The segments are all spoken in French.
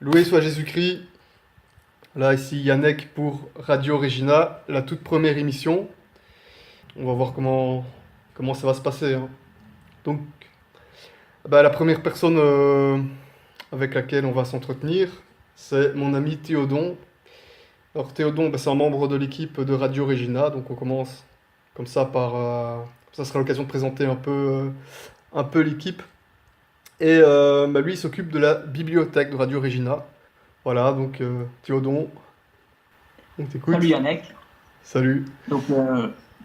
Loué soit Jésus-Christ. Là, ici Yannick pour Radio Regina, la toute première émission. On va voir comment ça va se passer, hein. Donc, la première personne avec laquelle on va s'entretenir, c'est mon ami Théodon. Alors, Théodon, c'est un membre de l'équipe de Radio Regina. Donc, on commence comme ça par. Ça sera l'occasion de présenter un peu l'équipe. Et lui, il s'occupe de la bibliothèque de Radio Regina. Voilà, donc Théodon, on Salut t'écoute. Yannick, Salut. donc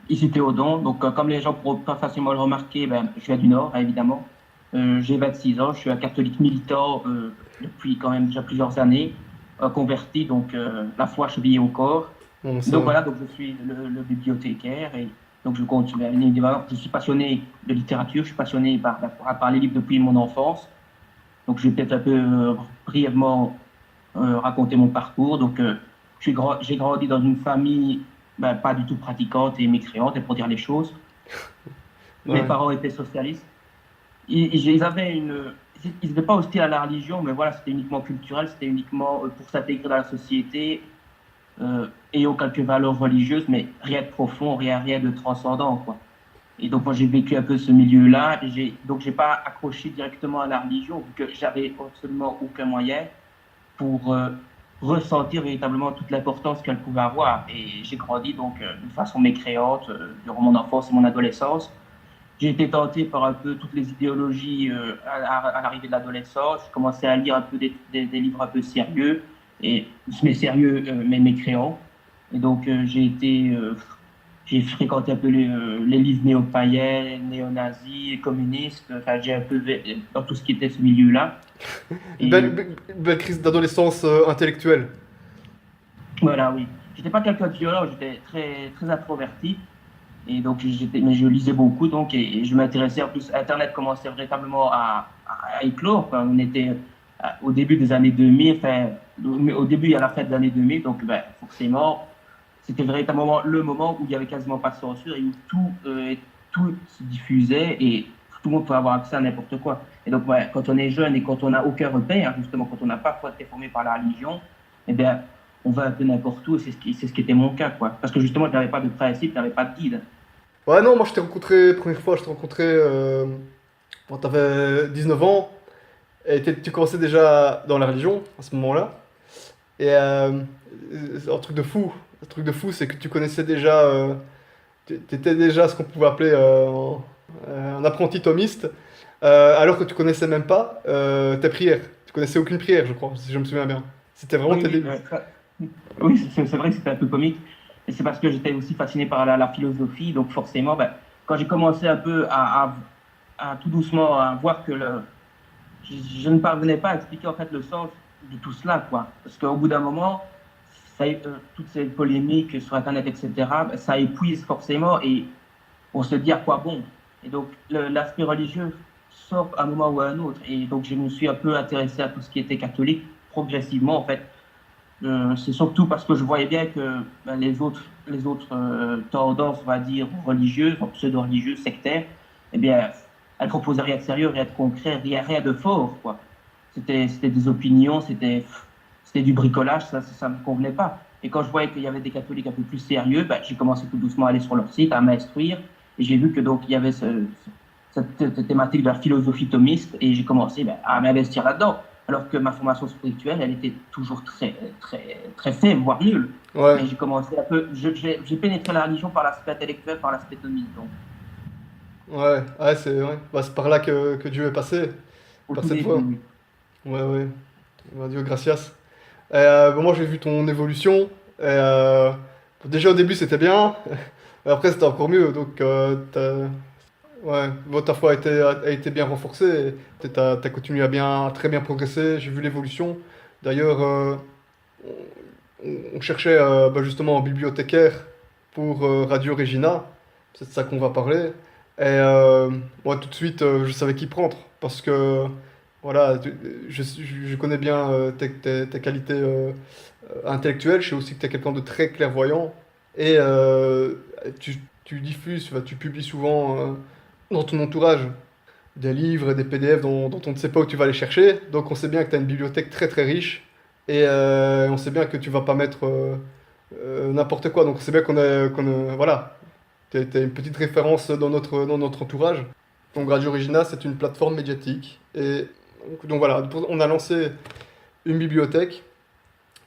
ici Théodon. Donc comme les gens pourront pas facilement le remarquer, je viens du Nord, hein, évidemment. J'ai 26 ans, je suis un catholique militant depuis quand même déjà plusieurs années, converti, donc la foi chevillée au corps. Bon, Donc ça. voilà, donc je suis le bibliothécaire et donc je compte, bien évidemment, je suis passionné de littérature, je suis passionné par les livres depuis mon enfance. Donc je vais peut-être un peu brièvement raconter mon parcours. Donc j'ai grandi dans une famille pas du tout pratiquante et mécréante, et pour dire les choses. Mes Ouais. parents étaient socialistes. Ils avaient ils n'étaient pas hostiles à la religion, mais voilà, c'était uniquement culturel, c'était uniquement pour s'intégrer dans la société, ayant quelques valeurs religieuses, mais rien de profond, rien de transcendant, quoi. Et donc moi j'ai vécu un peu ce milieu-là, et donc j'ai pas accroché directement à la religion, vu que j'avais absolument aucun moyen pour ressentir véritablement toute l'importance qu'elle pouvait avoir. Et j'ai grandi donc de façon mécréante durant mon enfance et mon adolescence. J'ai été tenté par un peu toutes les idéologies à l'arrivée de l'adolescence. J'ai commencé à lire un peu des livres un peu sérieux, mais sérieux, mais mécréants. Et donc j'ai fréquenté un peu les livres néo-païens, néo-nazis, communistes. Enfin, j'ai un peu dans tout ce qui était ce milieu-là. Et Une belle crise d'adolescence intellectuelle. voilà, oui. J'étais pas quelqu'un de violent, j'étais très introverti. Et donc, mais je lisais beaucoup, donc, et je m'intéressais en plus. Internet commençait véritablement à éclore. Enfin, on était au début des années 2000, enfin, au début et à la fin des années 2000, donc, forcément, c'était véritablement le moment où il y avait quasiment pas de censure et où tout se diffusait et tout le monde pouvait avoir accès à n'importe quoi. Et donc, ouais, quand on est jeune et quand on n'a aucun repère, justement, quand on n'a pas été formé par la religion, eh bien, on va un peu n'importe où et c'est ce qui était mon cas, quoi. Parce que justement, je n'avais pas de principe, je n'avais pas de guide. Ouais, non, moi je t'ai rencontré, première fois, je t'ai rencontré quand t'avais 19 ans. Et tu commençais déjà dans la religion à ce moment-là. Et un truc de fou. Un truc de fou, c'est que tu connaissais déjà. T'étais déjà ce qu'on pouvait appeler un apprenti thomiste. Alors que tu connaissais même pas tes prières. Tu connaissais aucune prière, je crois, si je me souviens bien. C'était vraiment Oui, tes oui, débuts. oui, c'est vrai que c'était un peu comique. Et c'est parce que j'étais aussi fasciné par la philosophie. Donc forcément, quand j'ai commencé un peu à tout doucement à voir que je ne parvenais pas à expliquer en fait le sens de tout cela, quoi. Parce qu'au bout d'un moment, toutes ces polémiques sur Internet, etc., ça épuise forcément et on se dit à quoi bon. Et donc l'aspect religieux sort à un moment ou à un autre. Et donc je me suis un peu intéressé à tout ce qui était catholique progressivement, en fait. C'est surtout parce que je voyais bien que les autres tendances, on va dire, religieuses, pseudo-religieuses, sectaires, eh bien, elles proposaient rien de sérieux, rien de concret, rien de fort, quoi. C'était des opinions, c'était du bricolage, ça me convenait pas. Et quand je voyais qu'il y avait des catholiques un peu plus sérieux, j'ai commencé tout doucement à aller sur leur site, à m'instruire, et j'ai vu que donc il y avait cette thématique de la philosophie thomiste, et j'ai commencé à m'investir là-dedans alors que ma formation spirituelle, elle était toujours très faible, voire nulle. Ouais, Mais j'ai commencé un peu, j'ai pénétré la religion par l'aspect intellectuel, par l'aspect thomiste, donc, ouais, c'est par là que Dieu est passé, au par tout cette début, voie. oui. Ouais, ouais. Dieu gracias. Moi, j'ai vu ton évolution. Déjà au début, c'était bien. Après, c'était encore mieux. Donc, ouais, ta foi a été bien renforcée. T'as continué à très bien progresser. J'ai vu l'évolution. D'ailleurs, on cherchait justement un bibliothécaire pour Radio Regina. C'est de ça qu'on va parler. Et moi, tout de suite, je savais qui prendre. Parce que, voilà, je connais bien tes qualités intellectuelles. Je sais aussi que tu es quelqu'un de très clairvoyant. Et tu diffuses, enfin, tu publies souvent dans ton entourage des livres et des PDF dont on ne sait pas où tu vas les chercher. Donc on sait bien que tu as une bibliothèque très très riche. Et on sait bien que tu vas pas mettre n'importe quoi. Donc c'est bien voilà, t'as une petite référence dans notre entourage. Donc Radio Regina, c'est une plateforme médiatique. Et donc voilà, on a lancé une bibliothèque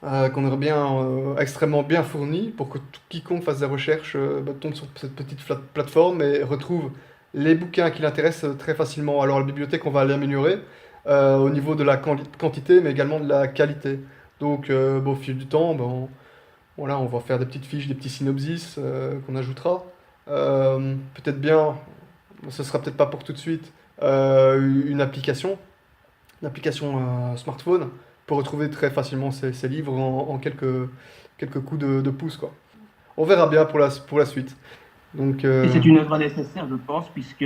qu'on aurait bien extrêmement bien fournie pour que quiconque fasse des recherches tombe sur cette petite plateforme et retrouve les bouquins qui l'intéressent très facilement. Alors la bibliothèque, on va l'améliorer au niveau de la quantité, mais également de la qualité. Donc au fil du temps, voilà, on va faire des petites fiches, des petits synopsis qu'on ajoutera. Peut-être bien, ce sera peut-être pas pour tout de suite, une application smartphone pour retrouver très facilement ces livres en quelques coups de pouce, quoi. On verra bien pour la suite. Donc, Et c'est une œuvre nécessaire, je pense, puisque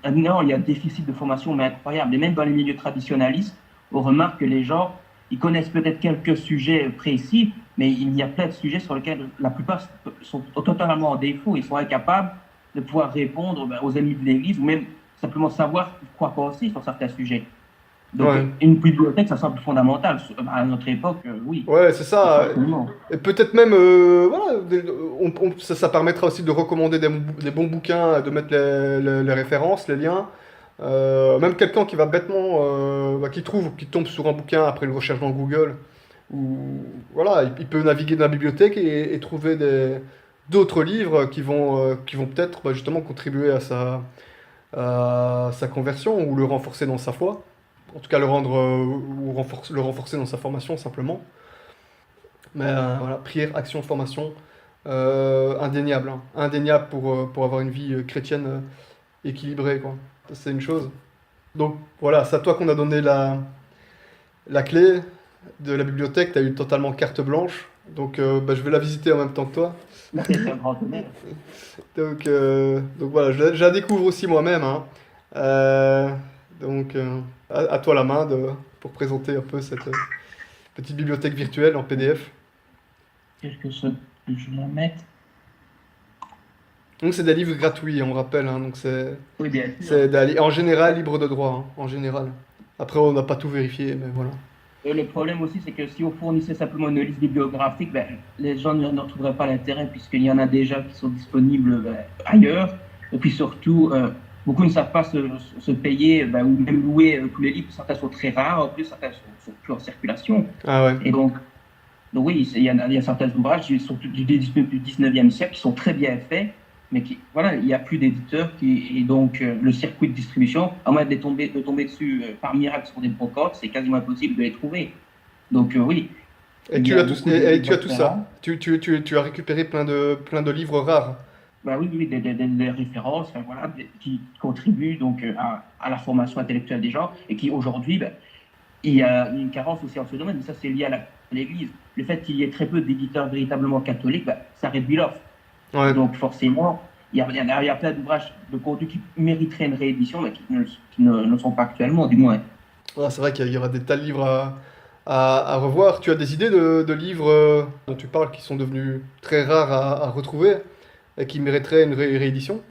maintenant, il y a un déficit de formation mais incroyable. Et même dans les milieux traditionnalistes, on remarque que les gens, ils connaissent peut-être quelques sujets précis, mais il y a plein de sujets sur lesquels la plupart sont totalement en défaut. Ils sont incapables de pouvoir répondre aux amis de l'Église ou même simplement savoir quoi penser sur certains sujets. Donc, ouais. une bibliothèque, ça semble fondamental. À notre époque, oui. Ouais, c'est ça. Absolument. Et peut-être même, voilà, ça permettra aussi de recommander des bons bouquins, de mettre les références, les liens. Même quelqu'un qui va bêtement, qui tombe sur un bouquin après une recherche dans Google, ou voilà, il peut naviguer dans la bibliothèque et trouver d'autres livres qui vont peut-être justement contribuer à sa conversion ou le renforcer dans sa foi. En tout cas, le renforcer dans sa formation simplement. Mais voilà, prière, action, formation, indéniable, hein. Indéniable pour avoir une vie chrétienne équilibrée, quoi. Ça, c'est une chose. Donc voilà, c'est à toi qu'on a donné la clé de la bibliothèque. Tu as eu totalement carte blanche. Donc je vais la visiter en même temps que toi. C'est un grand honneur. Donc voilà, je la découvre aussi moi-même, hein. Donc à toi la main pour présenter un peu cette petite bibliothèque virtuelle en PDF. Quelque chose que je la mette. Donc c'est des livres gratuits, on rappelle, hein. Donc Oui, bien sûr. en général libre de droit, hein, en général. Après, on n'a pas tout vérifié, mais voilà. Le problème aussi, c'est que si on fournissait simplement une liste bibliographique, les gens ne retrouveraient pas l'intérêt puisqu'il y en a déjà qui sont disponibles ailleurs. Et puis surtout, beaucoup ne savent pas se payer ou même louer tous les livres. Certains sont très rares, en plus certains sont plus en circulation. Ah ouais. Et donc oui, il y a certains ouvrages, surtout du 19e siècle, qui sont très bien faits, mais voilà, il n'y a plus d'éditeurs et donc le circuit de distribution, à moins de tomber dessus par miracle sur des brocantes, c'est quasiment impossible de les trouver. Donc oui. Et tu as tout ça. Tu as récupéré plein de livres rares. Oui, des références voilà, qui contribuent donc à la formation intellectuelle des gens et qui aujourd'hui, il y a une carence aussi en ce domaine, mais ça c'est lié à l'Église. Le fait qu'il y ait très peu d'éditeurs véritablement catholiques, ça réduit l'offre. Ouais. Donc forcément, il y a plein d'ouvrages de contenu qui mériteraient une réédition, mais qui ne sont pas actuellement, du moins. Ah, c'est vrai qu'il y aura des tas de livres à revoir. Tu as des idées de livres dont tu parles qui sont devenus très rares à retrouver et qui mériteraient une réédition?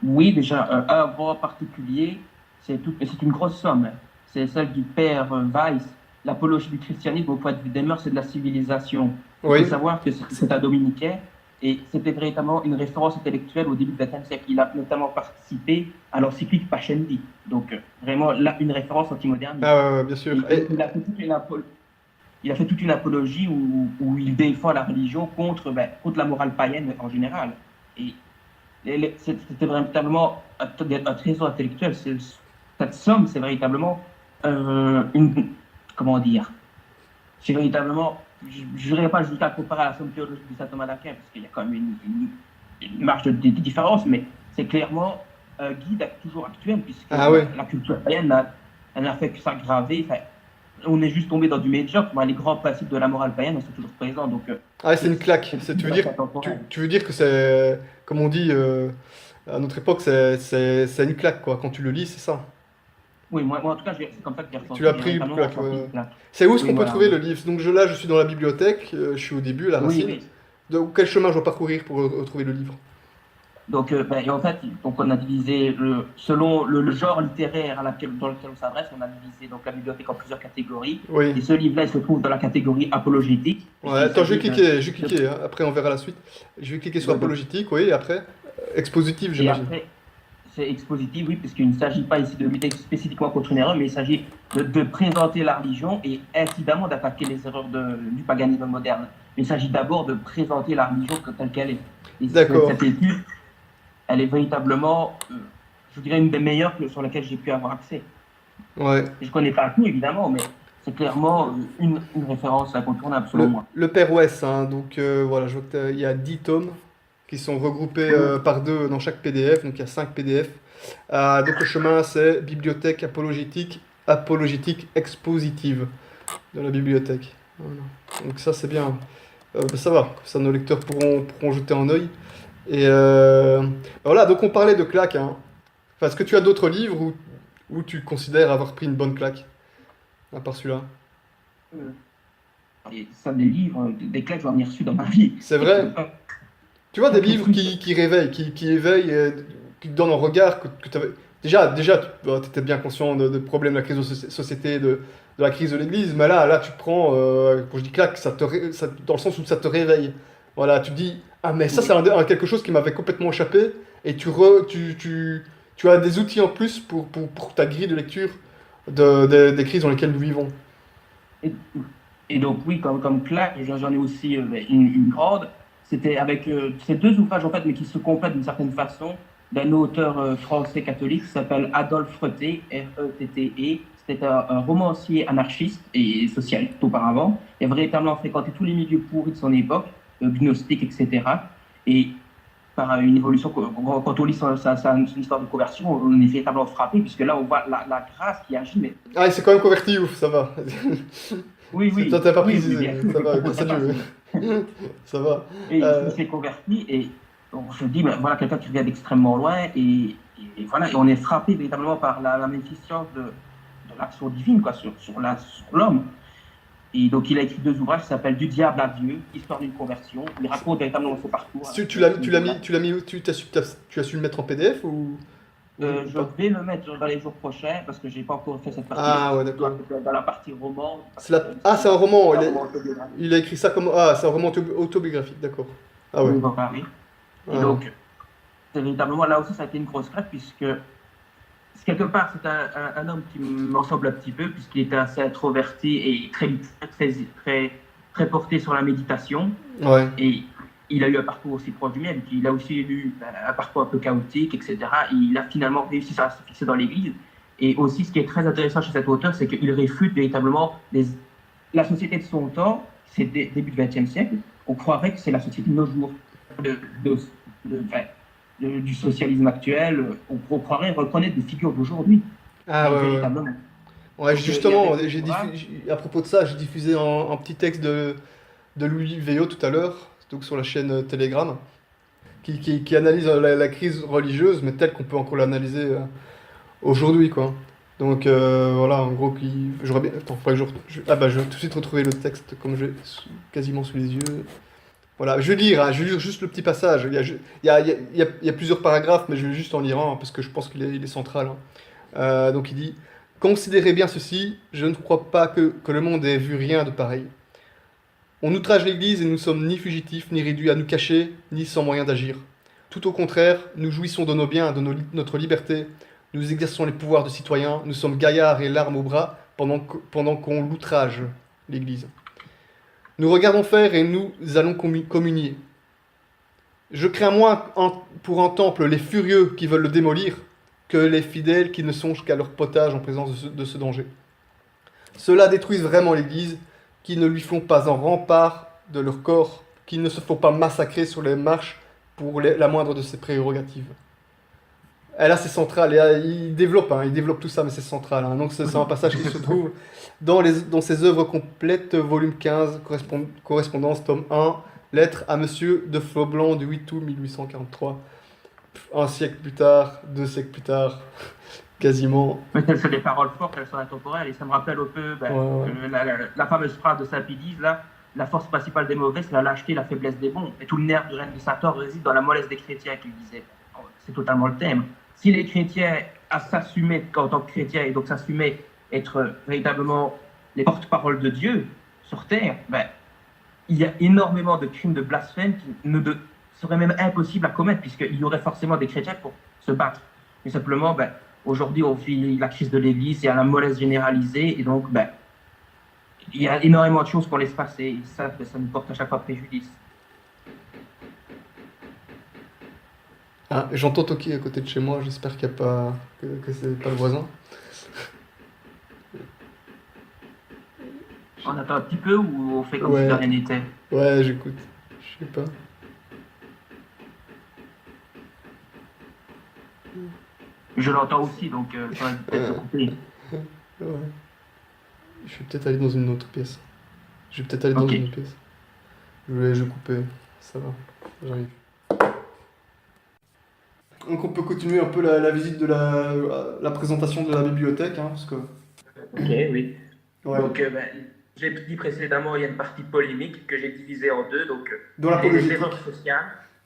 Oui, déjà, un en particulier, c'est une grosse somme, hein. C'est celle du père Weiss, l'apologie du christianisme au point de vue des mœurs et de la civilisation. Il Oui. faut savoir que c'est un dominicain et c'était véritablement une référence intellectuelle au début du XXe siècle. Il a notamment participé à l'encyclique Pascendi, donc vraiment là, une référence antimoderniste. Ah ouais, bien sûr. Il a fait toute une apologie où il défend la religion contre la morale païenne en général. Et c'était véritablement un trésor intellectuel. Cette somme, c'est véritablement comment dire, c'est véritablement, je ne voudrais pas juste la comparer à la somme théologique de saint Thomas d'Aquin, parce qu'il y a quand même une marge de différence, mais c'est clairement un guide toujours actuel, puisque la culture païenne, elle n'a fait que s'aggraver. On est juste tombé dans du médiocre, les grands principes de la morale païenne sont toujours présents. Donc, c'est une claque. Tu veux dire que c'est, comme on dit à notre époque, c'est une claque, quoi. Quand tu le lis, c'est ça. Oui, moi en tout cas, c'est comme ça que j'ai ressenti. Tu l'as pris, une claque. C'est où est-ce qu'on peut trouver le livre? Donc là, je suis dans la bibliothèque, je suis au début, à la racine. Oui. Donc, quel chemin je dois parcourir pour trouver le livre? Donc, et en fait, donc on a divisé, selon le genre littéraire dans lequel on s'adresse, on a divisé donc, la bibliothèque en plusieurs catégories. Oui. Et ce livre-là, il se trouve dans la catégorie apologétique, Ouais, puisqu'il attends, s'agit je vais cliquer, hein. Après on verra la suite. Je vais cliquer sur de- apologétique, oui, et après, expositif, et j'imagine. après, c'est expositif, oui, puisqu'il ne s'agit pas ici de lutter spécifiquement contre une erreur, mais il s'agit de présenter la religion et évidemment d'attaquer les erreurs du paganisme moderne. Mais il s'agit d'abord de présenter la religion telle qu'elle est. Et D'accord. cette étude, elle est véritablement, je dirais, une des meilleures sur lesquelles j'ai pu avoir accès. Ouais. Je ne connais pas tout, évidemment, mais c'est clairement une référence incontournable, selon moi. Le Père Ouest, hein, donc voilà, je vois qu'il y a 10 tomes qui sont regroupés par deux dans chaque PDF, donc il y a 5 PDF. Donc le chemin, c'est bibliothèque apologétique, apologétique expositive de la bibliothèque. Voilà. Donc ça, c'est bien. Ben, ça va, ça nos lecteurs pourront jeter un œil. Et voilà, donc on parlait de claques. Hein. Enfin, est-ce que tu as d'autres livres où tu considères avoir pris une bonne claque, à part celui-là? Euh, Et ça, des livres, des claques, j'en ai reçu dans ma vie. C'est vrai? Tu vois, des Chaque livres écoute, qui réveillent, qui éveillent, qui te donnent un regard que t'avais... Déjà, tu étais bien conscient de problèmes de la crise de société, de la crise de l'Église, mais là, tu prends, quand je dis claque, dans le sens où ça te réveille. Voilà, tu te dis, ah, mais ça, oui. c'est quelque chose qui m'avait complètement échappé, et tu as des outils en plus pour ta grille de lecture des crises dans lesquelles nous vivons. Et, et donc, oui, comme claque, j'en ai aussi une grande. C'était avec ces deux ouvrages, en fait, mais qui se complètent d'une certaine façon, d'un auteur français catholique qui s'appelle Adolphe Retté, R-E-T-T-E. C'était un romancier anarchiste et socialiste auparavant. Il a véritablement fréquenté tous les milieux pourris de son époque, gnostiques, etc. Et par une évolution, quand on lit son histoire de conversion, on est véritablement frappé, puisque là, on voit la grâce qui agit. Mais Ah, il s'est quand même converti, ouf, ça va. oui, Toi, oui, t'as pas oui, précisé, bien sûr, ça je ne va, grâce proposerai à pas. Dieu. Ça va. Et il Euh, s'est converti, et donc, je dis, ben, voilà quelqu'un qui vient d'extrêmement loin, et voilà, et on est frappé véritablement par la magnificence de l'action divine, quoi, sur l'homme. Et donc, il a écrit deux ouvrages qui s'appellent Du diable à Dieu, Histoire d'une conversion. Il raconte véritablement son parcours tu, tu à l'as, ce tu l'as niveau-là. mis, tu l'as mis, tu as su le mettre en PDF ou Je pas? vais le mettre dans les jours prochains parce que j'ai pas encore fait cette partie-là, Ah parce que ouais, je dois d'accord. être dans la partie roman, parce C'est un roman. c'est un roman autobiographique. Il a écrit ça comme. Ah, c'est un roman autobiographique, d'accord. Ah ouais. Oui, voilà, oui. Et Ah. donc, c'est véritablement là aussi, ça a été une grosse crête, puisque quelque part, c'est un homme qui me ressemble un petit peu, puisqu'il était assez introverti et très porté sur la méditation. Ouais. Et il a eu un parcours aussi proche du mien, puis il a aussi eu un parcours un peu chaotique, etc. Et il a finalement réussi à se fixer dans l'Église. Et aussi, ce qui est très intéressant chez cet auteur, c'est qu'il réfute véritablement la société de son temps, c'est début du XXe siècle. On croirait que c'est la société de nos jours, de, de, enfin, du socialisme actuel. On croirait reconnaître des figures d'aujourd'hui, Ah ouais, ouais. véritablement. Ouais, Donc, il y justement, avait deux ouvrages. à propos de ça, j'ai diffusé un petit texte de Louis Veillot tout à l'heure, donc sur la chaîne Telegram, qui analyse la crise religieuse, mais telle qu'on peut encore l'analyser aujourd'hui, quoi. Donc voilà, en gros, j'aurais bien. Attends, faudrait que ah bah, je vais tout de suite retrouver le texte comme j'ai quasiment sous les yeux. Voilà, je vais lire juste le petit passage. Il y a plusieurs paragraphes, mais je vais juste en lire un, parce que je pense il est central. Hein. Donc il dit: Considérez bien ceci, je ne crois pas que le monde ait vu rien de pareil. On outrage l'Église et nous sommes ni fugitifs, ni réduits à nous cacher, ni sans moyen d'agir. Tout au contraire, nous jouissons de nos biens, notre liberté, nous exerçons les pouvoirs de citoyens, nous sommes gaillards et l'arme au bras pendant qu'on l'outrage, l'Église. Nous regardons faire et nous allons communier. Je crains moins pour un temple les furieux qui veulent le démolir que les fidèles qui ne songent qu'à leur potage en présence de ce danger. Ceux-là détruisent vraiment l'Église, qui ne lui font pas un rempart de leur corps, qui ne se font pas massacrer sur les marches pour la moindre de ses prérogatives. Et là, c'est central. Et il développe tout ça, mais c'est central. Hein. Donc, c'est un passage qui se trouve dans ses œuvres complètes, volume 15, correspondance, tome 1, lettre à Monsieur de Faublanc du 8 août 1843. Un siècle plus tard, 2 siècles plus tard, quasiment. Mais c'est des paroles fortes, elles sont intemporelles, et ça me rappelle un peu Ouais, ouais. la fameuse phrase de Saint-Pédise, là, la force principale des mauvais, c'est la lâcheté, la faiblesse des bons. Et tout le nerf du règne de Satan réside dans la mollesse des chrétiens, qu'il disait. c'est totalement le thème. Si les chrétiens à s'assumer en tant que chrétiens et donc s'assumer être véritablement les porte-parole de Dieu sur terre, ben, il y a énormément de crimes de blasphème qui seraient même impossibles à commettre, puisqu'il y aurait forcément des chrétiens pour se battre. Mais simplement, ben, aujourd'hui, on vit la crise de l'Église, il y a la mollesse généralisée, et donc, ben, il y a énormément de choses qu'on laisse passer, et ça nous porte à chaque fois préjudice. Ah, j'entends toquer à côté de chez moi, j'espère qu'il y a pas... que c'est pas le voisin. On attend un petit peu ou on fait comme si de Ouais, rien n'était? ouais, j'écoute. Je sais pas. Je l'entends aussi, donc ça va peut-être le Euh, couper. ouais. Je vais peut-être aller dans une autre pièce. Je vais peut-être aller dans Ok. une autre pièce. Je vais couper. Ça va. J'arrive. Donc on peut continuer un peu la visite de la présentation de la bibliothèque, hein, parce que... Ok, oui. Ouais. Donc, ben, j'ai dit précédemment, il y a une partie polémique que j'ai divisée en deux. Donc, Dans les l'apologétique. erreurs sociales.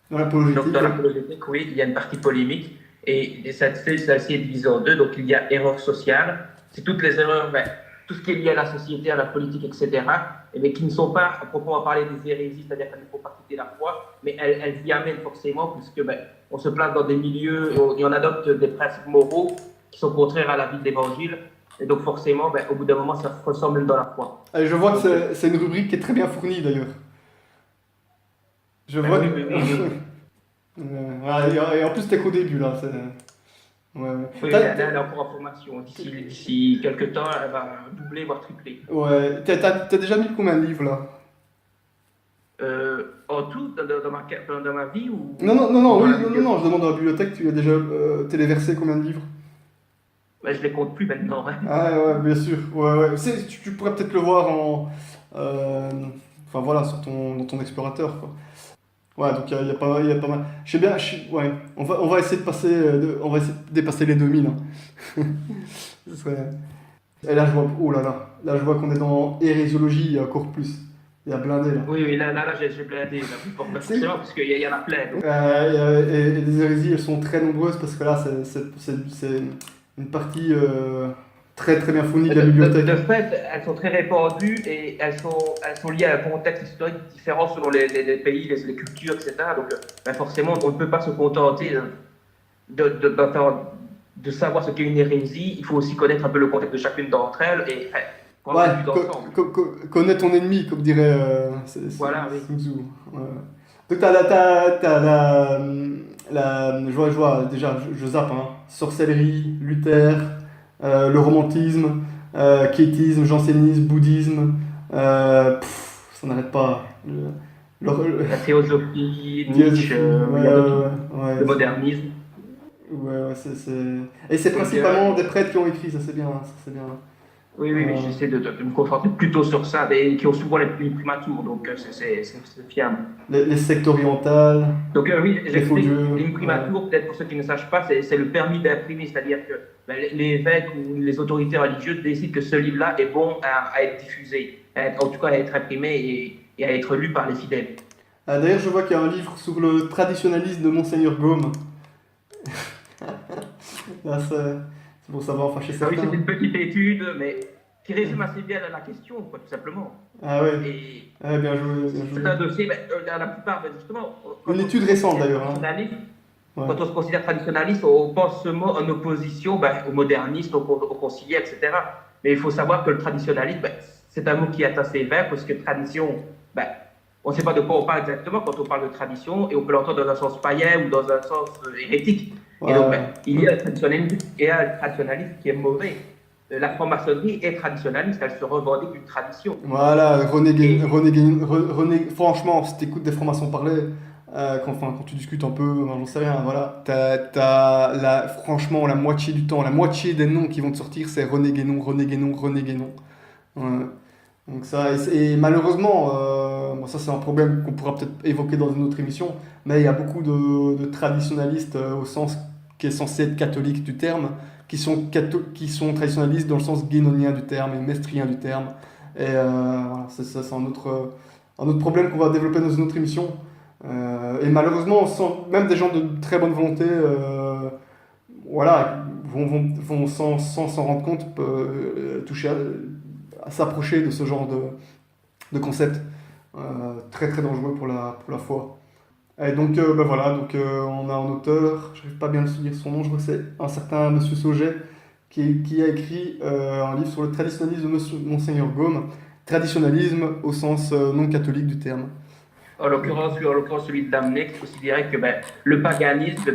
Dans Donc, l'apologétique. dans l'apologétique, oui, il y a une partie polémique. Et celle-ci est divisée en deux. Donc, il y a erreurs sociales. C'est toutes les erreurs, ben, tout ce qui est lié à la société, à la politique, etc. Mais qui ne sont pas, à proprement parler, des hérésies, c'est-à-dire qu'elles ne font pas quitter la foi, mais elles y amènent forcément, puisque ben, on se place dans des milieux et on adopte des principes moraux qui sont contraires à la vie de l'Évangile. Et donc forcément, ben, au bout d'un moment, ça ressemble dans la foi. Allez, je vois que Donc, c'est une rubrique qui est très bien fournie d'ailleurs. Je ben vois oui, que... oui, oui, oui. Ouais, et en plus, t'es qu'au début là. Ouais, ouais. Oui, T'as- elle est encore en formation. D'ici quelques temps, elle va doubler, voire tripler. Ouais. T'as déjà mis combien de livres là? En tout, dans ma vie ou, Non, non, non, ou non, dans oui, la non, non, non, bibliothèque? je demande à la bibliothèque, tu as déjà téléversé combien de livres? Ben, je ne les compte plus maintenant. Hein. Ah ouais, bien sûr. Ouais, ouais. Tu pourrais peut-être le voir en... euh, enfin voilà, dans ton explorateur, quoi. Ouais, donc il y a pas mal. Je sais bien, ouais, on va essayer de passer, on va essayer de dépasser les 2000, hein. Ce serait- Et là, je vois, oh là, je vois qu'on est dans hérésiologie, il y a encore plus. Il y a blindé, là. Oui, oui, là j'ai blindé. Là, C'est- forcément, parce qu'il y en a plein. Donc. et les hérésies, elles sont très nombreuses parce que là, c'est une partie très très bien fournie de la bibliothèque. De fait, elles sont très répandues et elles sont liées à un contexte historique différent selon les pays, les cultures, etc. Donc, ben forcément, on ne peut pas se contenter de savoir ce qu'est une hérésie. Il faut aussi connaître un peu le contexte de chacune d'entre elles et prendre Ouais, la vue d'ensemble. connais ton ennemi, comme dirait Voilà, oui. Sun Tzu. Ouais. Donc je vois, déjà, je zappe, hein. Sorcellerie, Luther, le romantisme, quiétisme, jansénisme, bouddhisme, ça n'arrête pas. La théosophie, Philosophie, Nietzsche, ouais, il y a de tout. ouais, Le modernisme. ouais, Et c'est Donc, principalement des prêtres qui ont écrit, ça c'est bien, ça c'est bien. oui, oui, mais Euh, j'essaie de me concentrer plutôt sur ça, et qui ont souvent les primatours, donc c'est fiable. les sectes orientales, Donc oui, les faux j'explique. dieux. L'imprimatur, peut-être pour ceux qui ne sachent pas, c'est le permis d'imprimer, c'est-à-dire que ben, l'évêque ou les autorités religieuses décident que ce livre-là est bon à être diffusé, en tout cas à être imprimé et à être lu par les fidèles. D'ailleurs, je vois qu'il y a un livre sur le traditionnalisme de Monseigneur Gaume. Là, c'est pour savoir, enfin, chez Ah oui, certains. c'est une petite étude, mais qui résume assez bien la question, quoi, tout simplement. Ah ouais, Et ouais, bien joué, bien c'est joué. un dossier, ben, dans la plupart, ben, justement, Une étude récente d'ailleurs, hein. traditionnaliste, Ouais. quand on se considère traditionnaliste, on pense seulement en opposition ben, au modernisme, au concilier, etc. Mais il faut savoir que le traditionnalisme, ben, c'est un mot qui est assez vague, parce que tradition, ben, on ne sait pas de quoi on parle exactement quand on parle de tradition, et on peut l'entendre dans un sens païen ou dans un sens hérétique. Et Ouais, donc, ben, il y a un traditionnalisme qui est mauvais. La franc-maçonnerie est traditionnaliste, elle se revendique d'une tradition. Voilà, franchement, si t'écoutes des francs-maçons parler, quand tu discutes un peu, ben, j'en sais rien, voilà, franchement, la moitié du temps, la moitié des noms qui vont te sortir, c'est René Guénon, René Guénon, René Guénon. Ouais. Donc ça, et malheureusement, bon, ça c'est un problème qu'on pourra peut-être évoquer dans une autre émission, mais il y a beaucoup de traditionnalistes au sens qui est censé être catholique du terme, qui sont traditionnalistes dans le sens guénonien du terme et mestrien du terme. Et voilà, ça c'est un autre problème qu'on va développer dans une autre émission. Et malheureusement, même des gens de très bonne volonté, voilà, vont sans s'en rendre compte, toucher à s'approcher de ce genre de concept très très dangereux pour la foi. Et donc, ben voilà, donc, on a un auteur, je n'arrive pas bien à se dire son nom, je crois que c'est un certain Monsieur Sauget qui a écrit un livre sur le traditionnalisme de Monseigneur Gaume, traditionnalisme au sens non catholique du terme. En l'occurrence, celui de Damnec considérait que le paganisme,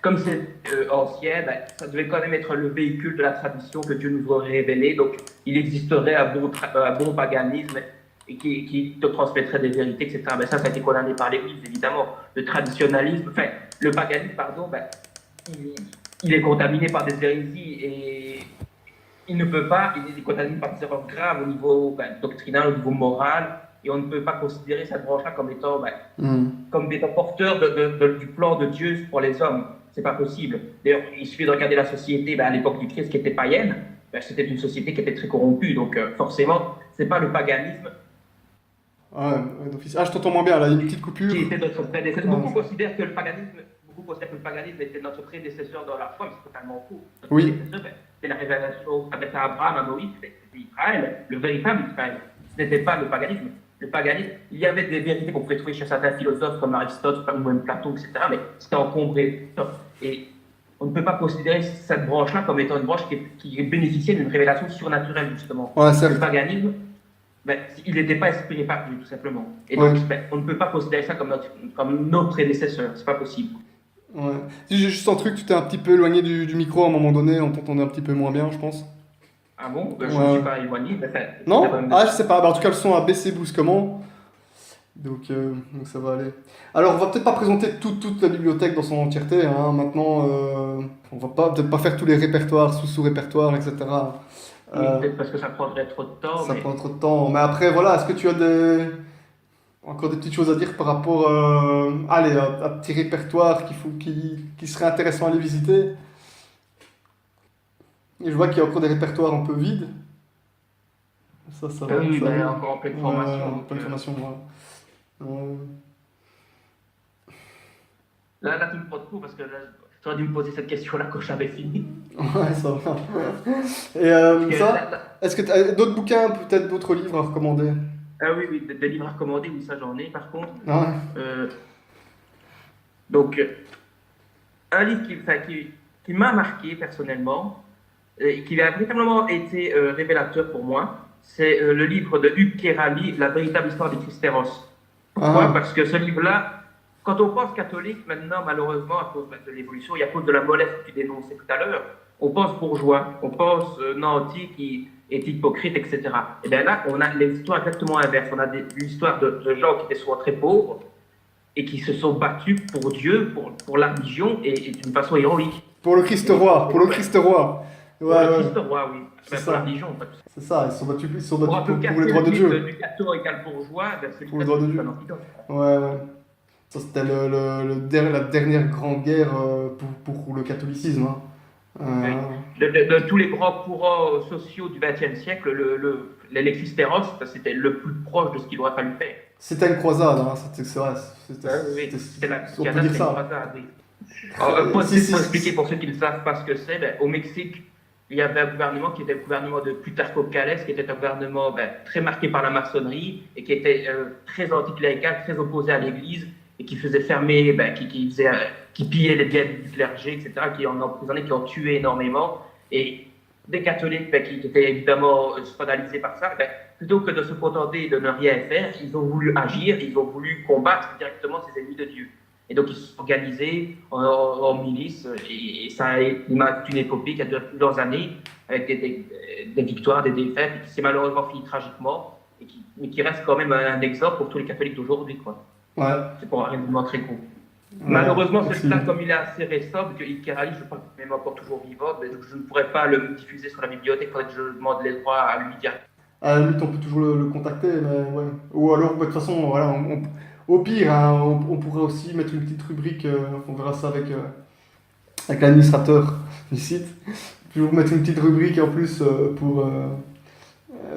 comme c'est ancien, ça devait quand même être le véhicule de la tradition que Dieu nous aurait révélé. Donc, il existerait un bon paganisme et qui te transmettrait des vérités, etc. Ça a été condamné par l'Église, évidemment. Le traditionnalisme, le paganisme, pardon, il est contaminé par des hérésies et il ne peut pas, il est contaminé par des erreurs graves au niveau doctrinal, au niveau moral. Et on ne peut pas considérer cette branche-là comme étant, comme étant porteur du plan de Dieu pour les hommes. C'est pas possible. D'ailleurs, il suffit de regarder la société à l'époque du Christ qui était païenne. C'était une société qui était très corrompue. Donc, forcément, c'est pas le paganisme. Je t'entends moins bien, là, il y a une petite coupure. Qui était notre prédécesseur. Beaucoup considèrent que le paganisme était notre prédécesseur dans la foi, mais c'est totalement faux. Oui. C'est la révélation avec Abraham, à Moïse, c'était Israël, le véritable Israël. Ce n'était pas le paganisme. Le paganisme, il y avait des vérités qu'on pouvait trouver chez certains philosophes comme Aristote, comme même Platon, etc., mais c'était encombré. Et on ne peut pas considérer cette branche-là comme étant une branche qui bénéficiait d'une révélation surnaturelle, justement. Le paganisme, il n'était pas inspiré par Dieu, tout simplement. Et donc, on ne peut pas considérer ça comme nos prédécesseurs. C'est pas possible. Ouais. J'ai juste un truc, tu t'es un petit peu éloigné du micro à un moment donné, on t'entendait un petit peu moins bien, je pense. Ah bon? Je ne suis pas éloigné. Non? Je sais pas. En tout cas, le son a baissé brusquement. Donc ça va aller. Alors, on va peut-être pas présenter toute la bibliothèque dans son entièreté. Hein. Maintenant, on va peut-être pas faire tous les répertoires, sous-répertoires, etc. Oui, peut-être parce que ça prendrait trop de temps. Ça prend trop de temps. Mais après, voilà, est-ce que tu as encore des petites choses à dire par rapport à un petit répertoire qui serait intéressant à aller visiter? Et je vois qu'il y a encore des répertoires un peu vides. Ça va. Oui, encore en pleine formation. En pleine formation, Là, tu me prends de coup parce que tu aurais dû me poser cette question-là quand j'avais fini. Ouais, ça va. Et est-ce que tu as d'autres bouquins, peut-être d'autres livres à recommander? Oui, des livres à recommander, oui, ça j'en ai par contre. Ah donc, un livre qui m'a marqué personnellement, et qui a véritablement été révélateur pour moi, c'est le livre de Hugues Kérali, La véritable histoire des Christéros. Pourquoi? Parce que ce livre-là, quand on pense catholique, maintenant, malheureusement, à cause de l'évolution et à cause de la mollesse que tu dénonçais tout à l'heure, on pense bourgeois, on pense nanti qui est hypocrite, etc. Et bien là, on a l'histoire exactement inverse. On a l'histoire de gens qui étaient souvent très pauvres et qui se sont battus pour Dieu, pour la religion et d'une façon héroïque. Pour le Christ roi, pour le Christ roi. Pour le Christ roi, oui. Pour la religion, en fait. C'est ça, ils sont battus pour les droits de Dieu. Du catho et le bourgeois, pour les droits de Dieu. Ouais. Ça, c'était la dernière grande guerre pour le catholicisme. Hein. De tous les grands courants sociaux du XXe siècle, les Christéros, c'était le plus proche de ce qu'il aurait fallu faire. C'était une croisade, hein. C'est vrai. On peut dire ça. Pour expliquer pour ceux qui ne savent pas ce que c'est, au Mexique, il y avait un gouvernement qui était le gouvernement de Plutarco Calles, qui était un gouvernement très marqué par la maçonnerie et qui était très anticlérical, très opposé à l'Église et qui faisait fermer, qui pillait les biens du clergé, etc., qui en emprisonnait, qui ont tué énormément. Et des catholiques qui étaient évidemment scandalisés par ça, plutôt que de se contenter de ne rien faire, ils ont voulu agir, ils ont voulu combattre directement ces ennemis de Dieu. Et donc, ils se sont organisés en milice, et ça a été une épopée qui a duré plusieurs années, avec des victoires, des défaites, et qui s'est malheureusement fini tragiquement, mais qui reste quand même un exemple pour tous les catholiques d'aujourd'hui, quoi. Ouais. C'est pour un raisonnement très court. Malheureusement, celui-là, comme il est assez récent, que Hugues Kérali, je crois qu'il est même encore toujours vivant, mais je ne pourrais pas le diffuser sur la bibliothèque, il faudrait que je demande les droits à lui dire. À la limite, on peut toujours le contacter, mais ouais. Ou alors, de toute façon, voilà, au pire, hein, on pourrait aussi mettre une petite rubrique, on verra ça avec l'administrateur du site. Toujours mettre une petite rubrique en plus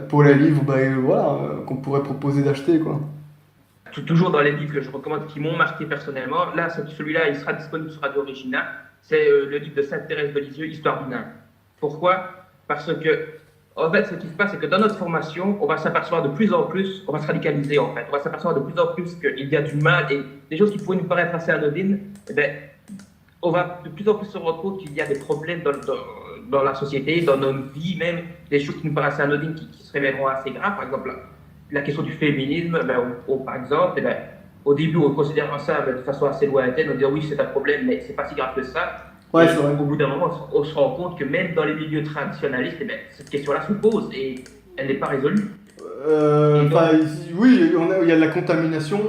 pour les livres, voilà, qu'on pourrait proposer d'acheter, quoi. toujours dans les livres que je recommande, qui m'ont marqué personnellement. Là, celui-là, il sera disponible sur Radio Regina. C'est le livre de Sainte-Thérèse de Lisieux, Histoire du nain. Pourquoi? Parce que, en fait, ce qui se passe, c'est que dans notre formation, on va s'apercevoir de plus en plus, on va se radicaliser en fait, on va s'apercevoir de plus en plus qu'il y a du mal et des choses qui pourraient nous paraître assez anodines, eh bien, on va de plus en plus se rendre compte qu'il y a des problèmes dans la société, dans nos vies même, des choses qui nous paraissent anodines qui se révéleront assez graves. Par exemple, la question du féminisme, par exemple, au début, on considère ça de façon assez lointaine, on dit oui, c'est un problème, mais c'est pas si grave que ça. Ouais, Et c'est vrai. au bout d'un moment, on se rend compte que même dans les milieux traditionnalistes, cette question-là se pose et elle n'est pas résolue. Et donc, Oui, il y a de la contamination.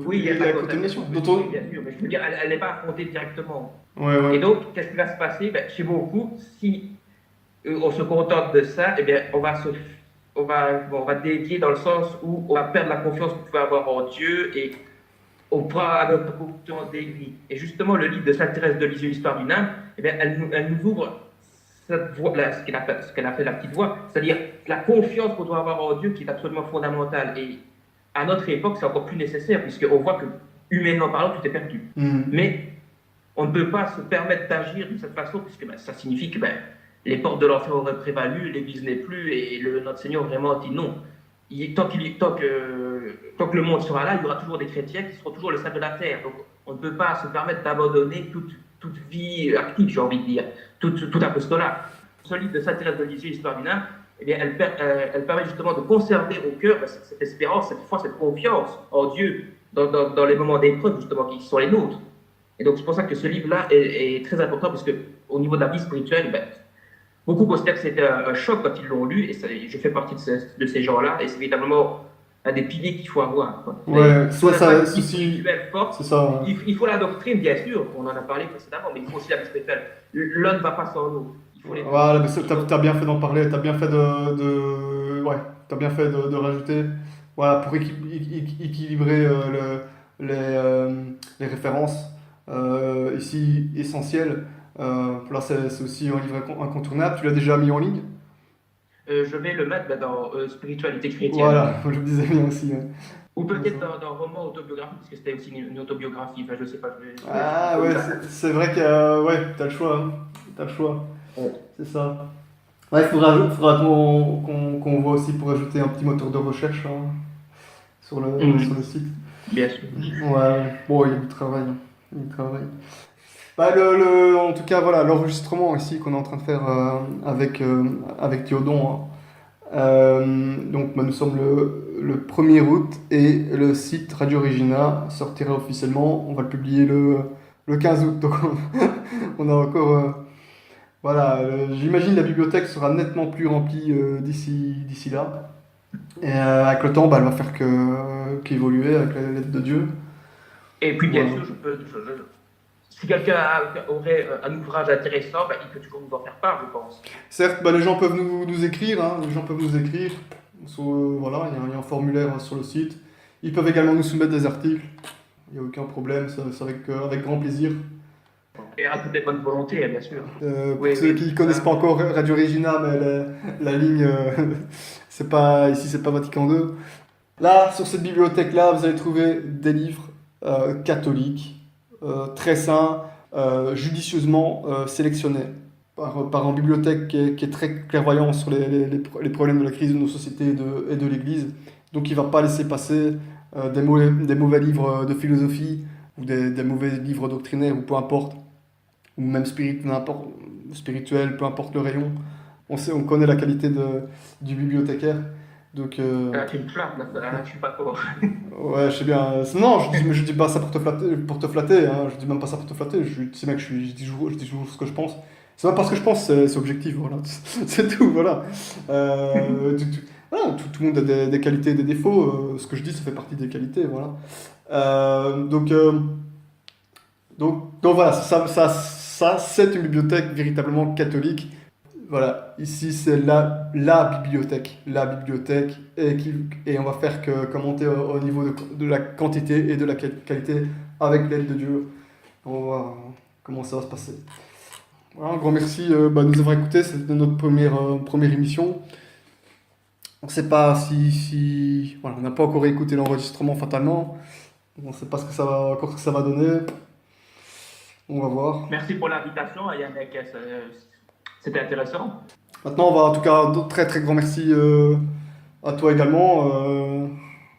oui, il y a de la contamination. contamination, oui, bien sûr, mais je veux dire, elle n'est pas affrontée directement. Ouais, Et ouais. donc, qu'est-ce qui va se passer? Chez beaucoup, si on se contente de ça, eh bien, on va dévier dans le sens où on va perdre la confiance qu'on pouvait avoir en Dieu et on prend à notre confiance déviée. Et justement, le livre de Sainte Thérèse de Lisieux, Histoire du nain, eh bien, elle nous ouvre cette voie, ce qu'elle a fait la petite voie, c'est-à-dire la confiance qu'on doit avoir en Dieu qui est absolument fondamentale. Et à notre époque, c'est encore plus nécessaire puisqu'on voit que, humainement parlant, tout est perdu. Mais on ne peut pas se permettre d'agir de cette façon puisque ça signifie que les portes de l'enfer auraient prévalu, l'Église n'est plus et notre Seigneur vraiment dit non. Tant que le monde sera là, il y aura toujours des chrétiens qui seront toujours le sel de la terre. Donc on ne peut pas se permettre d'abandonner toute vie active, j'ai envie de dire, tout apostolat. Ce livre de Sainte Thérèse de Lisieux, Histoire du nain, eh bien, elle permet justement de conserver au cœur cette espérance, cette foi, cette confiance en Dieu dans les moments d'épreuve justement qui sont les nôtres. Et donc c'est pour ça que ce livre-là est très important parce que au niveau de la vie spirituelle, beaucoup considèrent que c'était un choc quand ils l'ont lu, et je fais partie de ces gens-là, et c'est véritablement un des piliers qu'il faut avoir. Ouais, Il faut la vie ceci. spirituelle forte, C'est ça. Ouais. il faut la doctrine, bien sûr, on en a parlé précédemment, mais il faut aussi la vie spirituelle. L'un ne va pas sans l'autre. Voilà, mais t'as bien fait d'en parler, t'as bien fait ouais, t'as bien fait de rajouter, voilà, pour équilibrer les références ici essentielles. Là, c'est aussi un livre incontournable. Tu l'as déjà mis en ligne? Je vais le mettre dans Spiritualité chrétienne. Voilà, je me disais bien aussi. Hein. Ou peut-être dans un roman autobiographique, parce que c'était aussi une autobiographie, enfin je sais pas. Ah ouais, c'est vrai que ouais, t'as le choix. Hein. T'as le choix. Ouais. C'est ça. Ouais, il faudra qu'on voit aussi pour ajouter un petit moteur de recherche hein, sur le site. Bien sûr. Ouais, bon, il y a du travail. Hein. Il y a du travail. En tout cas, voilà, l'enregistrement ici qu'on est en train de faire avec Théodon. Hein. Donc, nous sommes le 1er août et le site Radio Regina sortira officiellement. On va le publier le 15 août. Donc, on a encore. Voilà, j'imagine la bibliothèque sera nettement plus remplie d'ici là. Et avec le temps, elle va faire qu'évoluer avec l'aide de Dieu. Et puis, bien sûr, si quelqu'un aurait un ouvrage intéressant, il peut toujours nous en faire part, je pense. Certes, les gens peuvent nous écrire. Hein, les gens peuvent nous écrire. Voilà, il y a un formulaire sur le site. Ils peuvent également nous soumettre des articles. Il n'y a aucun problème, c'est avec grand plaisir. Et à toutes les bonnes volontés, bien sûr. Pour ceux qui ne connaissent pas encore Radio Regina, mais la ligne, c'est pas Vatican II. Là, sur cette bibliothèque-là, vous allez trouver des livres catholiques, très sains, judicieusement sélectionnés par une bibliothèque qui est très clairvoyante sur les problèmes de la crise de nos sociétés et de l'Église. Donc il ne va pas laisser passer des mauvais livres de philosophie ou des mauvais livres doctrinaires ou peu importe, ou même spirituel, peu importe le rayon. On connaît la qualité du bibliothécaire. Donc, tu me flattes, là, je suis pas fort. Ouais, je sais bien. Non, je dis pas ça pour te flatter. Hein. Je dis même pas ça pour te flatter. Je dis toujours ce que je pense. C'est pas parce que je pense, c'est objectif, voilà. C'est tout, voilà. Voilà, tout le monde a des qualités et des défauts. Ce que je dis, ça fait partie des qualités, voilà. Donc voilà, ça c'est une bibliothèque véritablement catholique. Voilà, ici c'est la bibliothèque, et on va faire que commenter au niveau de la quantité et de la qualité avec l'aide de Dieu. On va voir comment ça va se passer. Voilà, un grand merci de nous avoir écoutés, c'était notre première émission. On ne sait pas voilà, on n'a pas encore écouté l'enregistrement fatalement. On ne sait pas encore ce que ça va donner. On va voir. Merci pour l'invitation, Yannick. C'était intéressant. Maintenant, on va en tout cas un très très grand merci à toi également.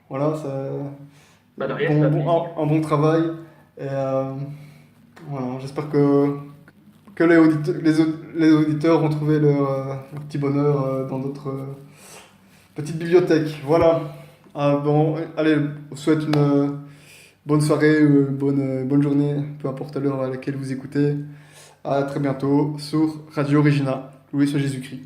Voilà, Bah, de rien, c'est un plaisir. un bon travail. Et voilà, j'espère que les auditeurs vont trouver leur petit bonheur dans notre petite bibliothèque. Voilà. Ah, bon, allez, on vous souhaite une bonne soirée, bonne journée, peu importe l'heure à laquelle vous écoutez. À très bientôt sur Radio Regina. Louis soit Jésus-Christ.